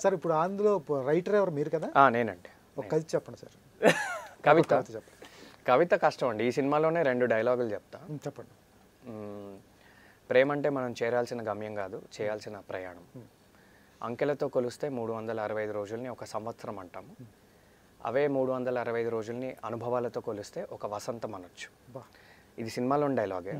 Sir ఇప్పుడు అందులో writer ఎవరు మీరు కదా? నేనండి. ఒక కవిత చెప్పండి సార్. కవిత చెప్పండి. కవిత కష్టం అండి. ఈ సినిమాలోనే 2 డైలాగులు చెప్తా. చెప్పండి. ప్రేమ అంటే మనం చేరాల్సిన గమ్యం కాదు, చేయాల్సిన ప్రయాణం. అంకెలతో కొలిస్తే 365 రోజుల్ని ఒక సంవత్సరం అంటాము. అవే 365 రోజుల్ని అనుభవాలతో కొలిస్తే ఒక వసంతం అనొచ్చు. ఇది సినిమాలోని డైలాగే.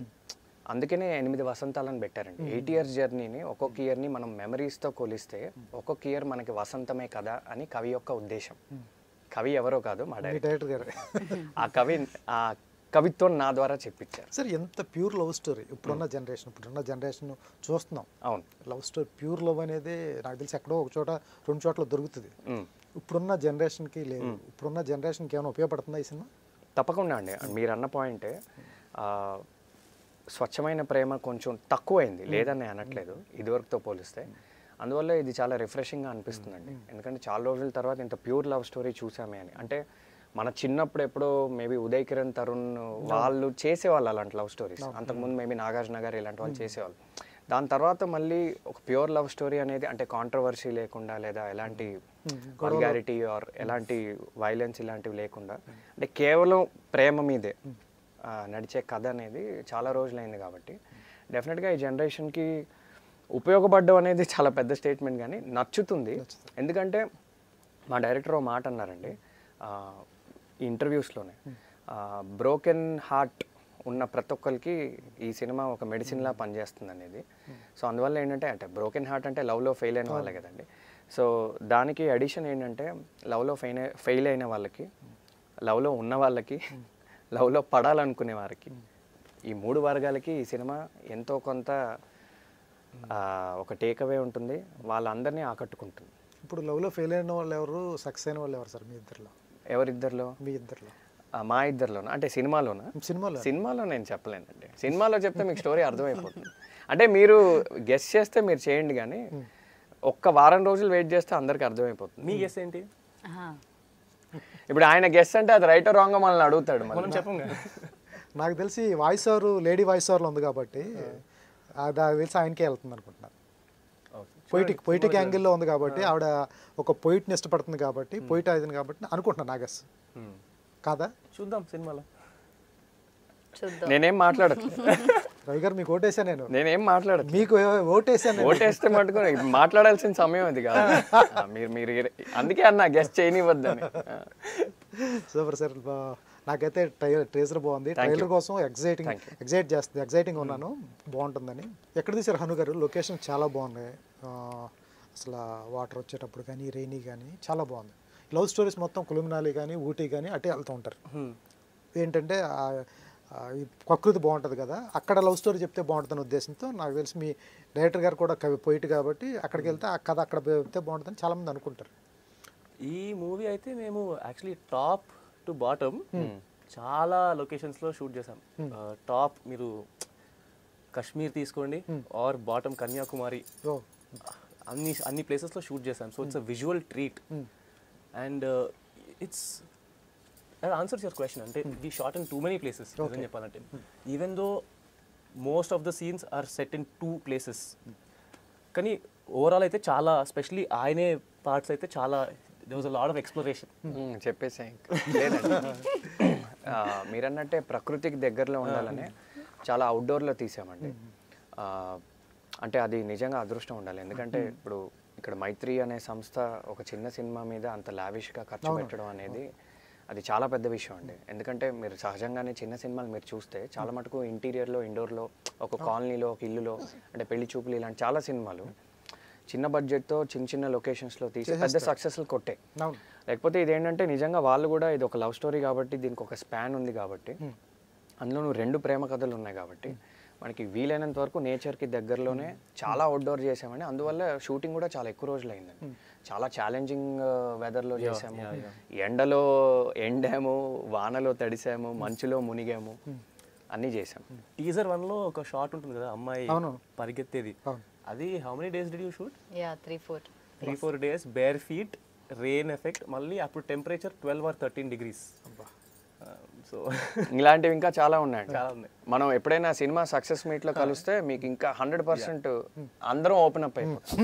అందుకనే 8 వసంతాలను పెట్టారండి. 8 ఇయర్స్ జర్నీని ఒక్కొక్క ఇయర్ని మనం మెమరీస్తో కొలిస్తే ఒక్కొక్క ఇయర్ మనకి వసంతమే కదా అని కవి యొక్క ఉద్దేశం. కవి ఎవరో కాదు, మా డైరెక్టర్ గారు. ఆ కవిత్వం నా ద్వారా చెప్పించారు. సార్ ఎంత ప్యూర్ లవ్ స్టోరీ ఇప్పుడున్న జనరేషన్ చూస్తున్నాం. అవును, లవ్ స్టోరీ ప్యూర్ లవ్ అనేది నాకు తెలిసి ఎక్కడో ఒక చోట 2 చోట్ల దొరుకుతుంది. ఇప్పుడున్న జనరేషన్కి లేదు. ఇప్పుడున్న జనరేషన్కి ఏమైనా ఉపయోగపడుతుందా ఈ సినిమా? తప్పకుండా అండి. మీరు అన్న పాయింటే, స్వచ్ఛమైన ప్రేమ కొంచెం తక్కువైంది, లేదని అనట్లేదు ఇదివరకుతో పోలిస్తే. అందువల్ల ఇది చాలా రిఫ్రెషింగ్గా అనిపిస్తుందండి. ఎందుకంటే చాలా రోజుల తర్వాత ఇంత ప్యూర్ లవ్ స్టోరీ చూసామే అని. అంటే మన చిన్నప్పుడు ఎప్పుడో మేబీ ఉదయ్ కిరణ్, తరుణ్ వాళ్ళు చేసేవాళ్ళు అలాంటి లవ్ స్టోరీస్. అంతకుముందు మేబీ నాగార్జున గారు ఇలాంటి వాళ్ళు చేసేవాళ్ళు. దాని తర్వాత మళ్ళీ ఒక ప్యూర్ లవ్ స్టోరీ అనేది, అంటే కాంట్రవర్సీ లేకుండా, లేదా ఎలాంటి వల్గారిటీ ఆర్ ఎలాంటి వైలెన్స్ ఇలాంటివి లేకుండా, అంటే కేవలం ప్రేమ మీదే నడిచే కథ అనేది చాలా రోజులైంది. కాబట్టి డెఫినెట్గా ఈ జనరేషన్కి ఉపయోగపడడం అనేది చాలా పెద్ద స్టేట్మెంట్, కానీ నచ్చుతుంది. ఎందుకంటే మా డైరెక్టర్ ఒక మాట అన్నారండి ఈ ఇంటర్వ్యూస్లోనే, బ్రోకెన్ హార్ట్ ఉన్న ప్రతి ఒక్కరికి ఈ సినిమా ఒక మెడిసిన్లా పనిచేస్తుంది అనేది. సో అందువల్ల ఏంటంటే, అంటే బ్రోకెన్ హార్ట్ అంటే లవ్లో ఫెయిల్ అయిన వాళ్ళే కదండి. సో దానికి అడిషన్ ఏంటంటే, లవ్లో ఫెయిల్ అయిన వాళ్ళకి, లవ్లో ఉన్న వాళ్ళకి, లవ్లో పడాలనుకునే వారికి, ఈ 3 వర్గాలకి ఈ సినిమా ఎంతో కొంత ఒక టేక్అవే ఉంటుంది, వాళ్ళందరినీ ఆకట్టుకుంటుంది. ఇప్పుడు లవ్లో ఫెయిల్ అయిన వాళ్ళు ఎవరు, సక్సెస్ అయిన వాళ్ళు ఎవరు సార్ మీ ఇద్దరిలో? ఎవరిద్దరిలో? మీ ఇద్దరిలో. మా ఇద్దరిలోనా? అంటే సినిమాలోనా? సినిమాలో నేను చెప్పలేనండి. సినిమాలో చెప్తే మీకు స్టోరీ అర్థమైపోతుంది. అంటే మీరు గెస్ చేస్తే మీరు చేయండి, కానీ ఒక్క వారం రోజులు వెయిట్ చేస్తే అందరికి అర్థమైపోతుంది. మీ గెస్ ఏంటి? ఇప్పుడు ఆయన గెస్ అంటే అది రైట్ రాంగ్ మనల్ని అడుగుతాడు. మనం చెప్పంగా. నాకు తెలిసి వాయిస్ ఓవర్, లేడీ వాయిస్ ఓవర్లో ఉంది కాబట్టి నాకు తెలిసి ఆయనకే వెళ్తుంది అనుకుంటున్నాను. పొయిటిక్ యాంగిల్లో ఉంది కాబట్టి, ఆవిడ ఒక పొయిట్ని ఇష్టపడుతుంది కాబట్టి, పొయిట్ అయింది కాబట్టి అనుకుంటున్నాను. నాగస్ కాదా? చూద్దాం సినిమాలో. నేనేం మాట్లాడట్లేదు. రవి గారు మీకు ఓటేసా? నేనేం మాట్లాడదు. మీకు ఓటేసాను. ఓటేస్తే మటుకు మాట్లాడాల్సిన సమయం అది కాదు. మీరు అందుకే అన్న గెస్ట్ చేయనివ్వద్దని. Super sir. నాకైతే ట్రేజర్ బాగుంది. ట్రైలర్ కోసం ఎగ్జైటింగ్ ఉన్నాను, బాగుంటుందని. ఎక్కడ తీసారు హను గారు? లొకేషన్ చాలా బాగున్నాయి. అసలు వాటర్ వచ్చేటప్పుడు కానీ, రెయినీ కానీ చాలా బాగుంది. లవ్ స్టోరీస్ మొత్తం కులుమనాలి కానీ, ఊటీ కానీ అటే వెళ్తూ ఉంటారు. ఏంటంటే ఈ ప్రకృతి బాగుంటుంది కదా, అక్కడ లవ్ స్టోరీ చెప్తే బాగుంటుందనే ఉద్దేశంతో, నాకు తెలిసి మీ డైరెక్టర్ గారు కూడా పొయిట్ కాబట్టి అక్కడికి వెళ్తే ఆ కథ అక్కడ చెప్తే బాగుంటుందని చాలామంది అనుకుంటారు. ఈ మూవీ అయితే మేము యాక్చువల్లీ టాప్ టు బాటమ్ చాలా లొకేషన్స్లో షూట్ చేసాం. టాప్ మీరు కాశ్మీర్ తీసుకోండి, ఆర్ బాటమ్ కన్యాకుమారి, అన్ని ప్లేసెస్లో షూట్ చేసాం. So it's a visual treat. And it's that answers your question. అంటే we shot in too many places. నిజం చెప్పాలంటే, even though most of the scenes are set in 2 places, కానీ overall అయితే చాలా, especially ఆయనే పార్ట్స్ అయితే చాలా, there was a lot of exploration. చెప్పేసా లేదండి. మీరన్నట్టే ప్రకృతికి దగ్గరలో ఉండాలనే చాలా అవుట్డోర్లో తీసామండి. అంటే అది నిజంగా అదృష్టం ఉండాలి. ఎందుకంటే ఇప్పుడు ఇక్కడ మైత్రి అనే సంస్థ ఒక చిన్న సినిమా మీద అంత లావిష్గా ఖర్చు పెట్టడం అనేది అది చాలా పెద్ద విషయం అండి. ఎందుకంటే మీరు సహజంగానే చిన్న సినిమాలు మీరు చూస్తే చాలా మటుకు ఇంటీరియర్లో, ఇండోర్లో, ఒక కాలనీలో, ఒక ఇల్లులో, అంటే పెళ్లి చూపులు, ఇలాంటి చాలా సినిమాలు చిన్న బడ్జెట్తో చిన్న లొకేషన్స్లో తీసి పెద్ద సక్సెస్లు కొట్టే. లేకపోతే ఇదేంటంటే నిజంగా వాళ్ళు కూడా ఇది ఒక లవ్ స్టోరీ కాబట్టి, దీనికి ఒక స్పాన్ ఉంది కాబట్టి, అందులో 2 ప్రేమ కథలు ఉన్నాయి కాబట్టి, మనకి వీలైనంత వరకు నేచర్కి దగ్గరలోనే చాలా అవుట్డోర్ చేసామండి. అందువల్ల షూటింగ్ కూడా చాలా ఎక్కువ రోజులు అయిందండి. చాలా ఛాలెంజింగ్ వెదర్లో చేసాము. ఎండలో ఎండాము, వానలో తడిసాము, మంచులో మునిగాము, అన్నీ చేసాము. టీజర్ 1లో ఒక షాట్ ఉంటుంది కదా, అమ్మాయి పరిగెత్తేది, అది how many days did you shoot? 3-4 days, bare feet, rain effect, మళ్ళీ అప్పుడు టెంపరేచర్ 12 or 13 degrees. సో ఇలాంటివి ఇంకా చాలా ఉన్నాయండి. చాలా ఉన్నాయి. మనం ఎప్పుడైనా సినిమా సక్సెస్ మీట్లో కలిస్తే మీకు ఇంకా 100% అందరం ఓపెన్ అప్ అయిపోతాం.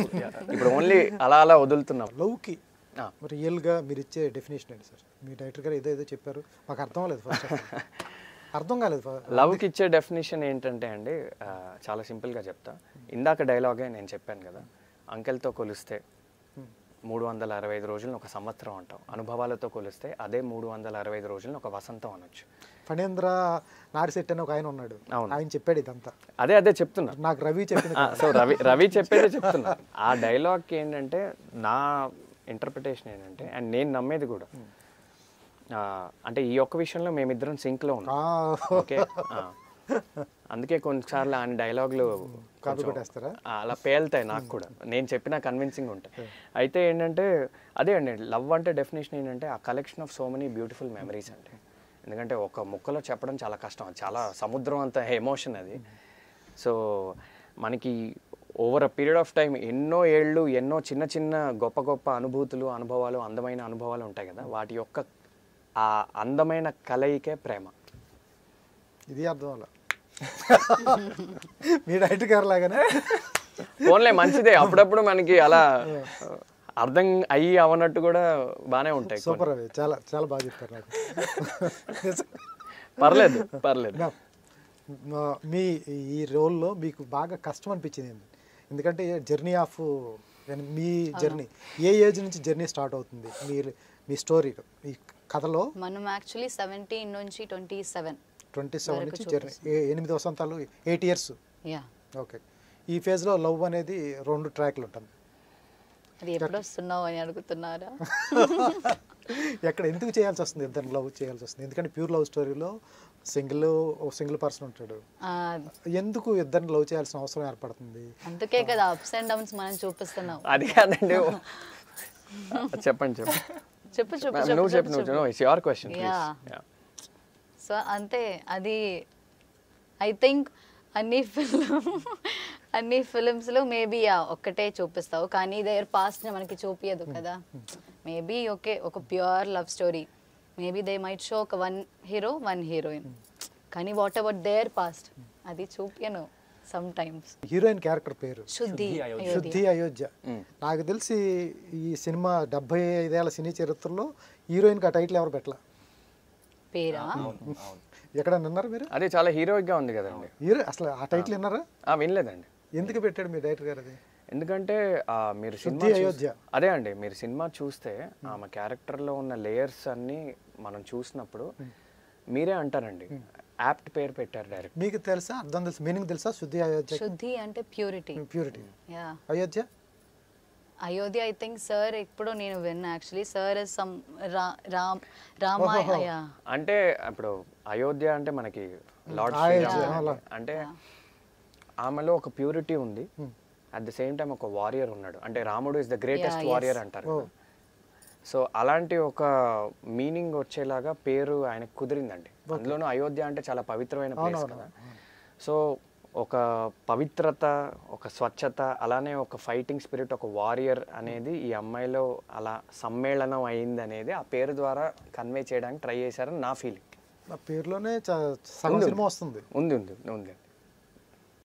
ఇప్పుడు ఓన్లీ అలా అలా వదులుతున్నాం. లవ్కి రియల్గా మీరు ఇచ్చే డెఫినేషన్ ఏంటి సార్? మీ డైరెక్టర్ గారు ఏదో చెప్పారు, మాకు అర్థం కాలేదు, ఫస్ట్ అర్థం కాలేదు. లవ్కి ఇచ్చే డెఫినేషన్ ఏంటంటే అండి, చాలా సింపుల్గా చెప్తా. ఇందాక డైలాగే నేను చెప్పాను కదా, అంకెల్తో కొలిస్తే 365 రోజులను ఒక సంవత్సరం అంటాం, అనుభవాలతో కొలిస్తే అదే 365 రోజులను ఒక వసంతం అనొచ్చు. ఫణేంద్ర నారిశెట్టి అని ఒక ఆయన ఉన్నాడు, ఆయన చెప్పాడు ఇదంతా. అదే చెప్తున్నా, నాకు రవి చెప్పింది. సో రవి చెప్పేదే చెప్తున్నా. ఆ డైలాగ్కి ఏంటంటే నా ఇంటర్ప్రిటేషన్ ఏంటంటే, అండ్ నేను నమ్మేది కూడా, అంటే ఈ ఒక్క విషయంలో మేమిద్దరం సింక్లో ఉన్నాం. ఓకే, అందుకే కొన్నిసార్లు ఆయన డైలాగులు అలా పేలుతాయి నాకు కూడా, నేను చెప్పిన కన్విన్సింగ్ ఉంటాయి. అయితే ఏంటంటే అదే అండి, లవ్ అంటే డెఫినేషన్ ఏంటంటే ఆ collection of so many beautiful memories అంటే. ఎందుకంటే ఒక ముక్కలో చెప్పడం చాలా కష్టం, అది చాలా సముద్రం అంత ఎమోషన్ అది. సో మనకి over a period of time ఎన్నో ఏళ్ళు, ఎన్నో చిన్న చిన్న గొప్ప గొప్ప అనుభూతులు, అనుభవాలు, అందమైన అనుభవాలు ఉంటాయి కదా, వాటి యొక్క ఆ అందమైన కలయికే ప్రేమ. ఇది అర్థం అలా మీ డైరెక్టర్ గారు లాగానే ఫోన్లే మంచిదే, అప్పుడప్పుడు మనకి అలా అర్థం అయ్యి అవనట్టు కూడా బాగానే ఉంటాయి. సూపర్, అవి చాలా చాలా బాగా చెప్పారు నాకు. పర్లేదు. మీ ఈ రోల్లో మీకు బాగా కష్టం అనిపించింది ఏంటి? ఎందుకంటే journey of me journey A age నుంచి జర్నీ స్టార్ట్ అవుతుంది? మీరు మీ స్టోరీ ఈ కథలో మనం యాక్చువల్లీ 17 నుంచి 27 నుంచి జర్నీ 8 వసంతాలు, 8 ఇయర్స్. Yeah, okay. ఈ ఫేజ్లో లవ్ అనేది 2 ట్రాక్లు ఉంటుంది. అది ఎప్పుడు వస్తున్నావు అని అడుగుతున్నారా? ఎక్కడ ఎందుకు చేయాల్సి వస్తుంది, ఇద్దరు లవ్ చేయాల్సి వస్తుంది? ఎందుకంటే ప్యూర్ లవ్ స్టోరీలో సింగిల్ పర్సన్ ఉంటాడు, ఎందుకు ఇద్దరిని లవ్ చేయాల్సిన అవసరం ఏర్పడుతుంది? అందుకే కదా అప్స్ అండ్ డౌన్స్ మనం చూపిస్తున్నాం. అది కాదండి, చెప్పండి చెప్పు. It's your question. సో అంతే, అది ఐ థింక్ అన్ని ఫిలిమ్స్లో మేబీ ఒక్కటే చూపిస్తావు, కానీ దేర్ పాస్ట్ని మనకి చూపించదు కదా. మేబీ ఓకే, ఒక pure love story maybe they might show ఒక 1 హీరో 1 హీరోయిన్, కానీ వాట్ అబౌట్ దేర్ పాస్ట్ అది చూపించను సమ్ టైమ్స్. హీరోయిన్ క్యారెక్టర్ పేరు శుద్ధి అయోధ్య. నాకు తెలిసి ఈ సినిమా 75 ఏళ్ల సినీ చరిత్రలో హీరోయిన్కి ఆ టైటిల్ ఎవరు పెట్టలా. పేరా? ఎక్కడ విన్నారు మీరు? అదే చాలా హీరోయిక్ గా ఉంది కదండి. హీరో అసలు ఆ టైటిల్ విన్నారా? వినలేదండి. ఎందుకు పెట్టాడు మీ డైరెక్టర్ గారు అది? ఎందుకంటే మీరు శుద్ధి అయోధ్య అదే అండి, మీరు సినిమా చూస్తే ఆమె క్యారెక్టర్లో ఉన్న లేయర్స్ అన్ని మనం చూసినప్పుడు మీరే అంటారండి, యాప్ట్ పేరు పెట్టారు డైరెక్ట్. మీకు తెలుసా, అర్థం తెలుసు, మీనింగ్ తెలుసా? శుద్ధి అయోధ్య. శుద్ధి అంటే purity. Yeah. Ayodhya I think sir ఇప్పుడు నేను విన్నా యాక్చువల్లీ సార్ ఇస్ సమ్ రామాయ అంటే ఇప్పుడు అయోధ్య అంటే మనకి లార్డ్ అంటే ఆమెలో ఒక ప్యూరిటీ ఉంది, అట్ ద సేమ్ టైం ఒక వారియర్ ఉన్నాడు, అంటే రాముడు ఇస్ ద గ్రేటెస్ట్ వారియర్ అంటారు. సో అలాంటి ఒక మీనింగ్ వచ్చేలాగా పేరు ఆయనకు కుదిరిందండి. అందులోనూ అయోధ్య అంటే చాలా పవిత్రమైన ప్లేస్ కదా. సో ఒక పవిత్రత, ఒక స్వచ్ఛత, అలానే ఒక ఫైటింగ్ స్పిరిట్, ఒక వారియర్ అనేది ఈ అమ్మాయిలో అలా సమ్మేళనం అయింది అనేది ఆ పేరు ద్వారా కన్వే చేయడానికి ట్రై చేశారని నా ఫీలింగ్. ఆ పేరులోనే సగం సినిమా వస్తుంది. ఉంది